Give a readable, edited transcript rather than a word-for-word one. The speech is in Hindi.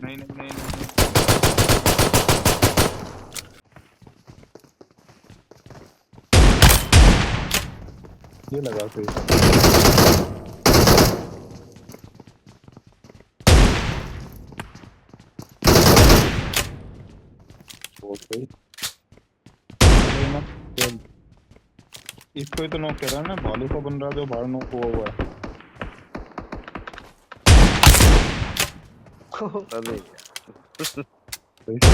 नहीं नहीं नहीं नहीं ये लगा कोई वो कोई अरे ना तो इसको ही तो नॉक कर रहा है ना भालू का बन रहा जो बाहर नॉक हुआ है अबे तो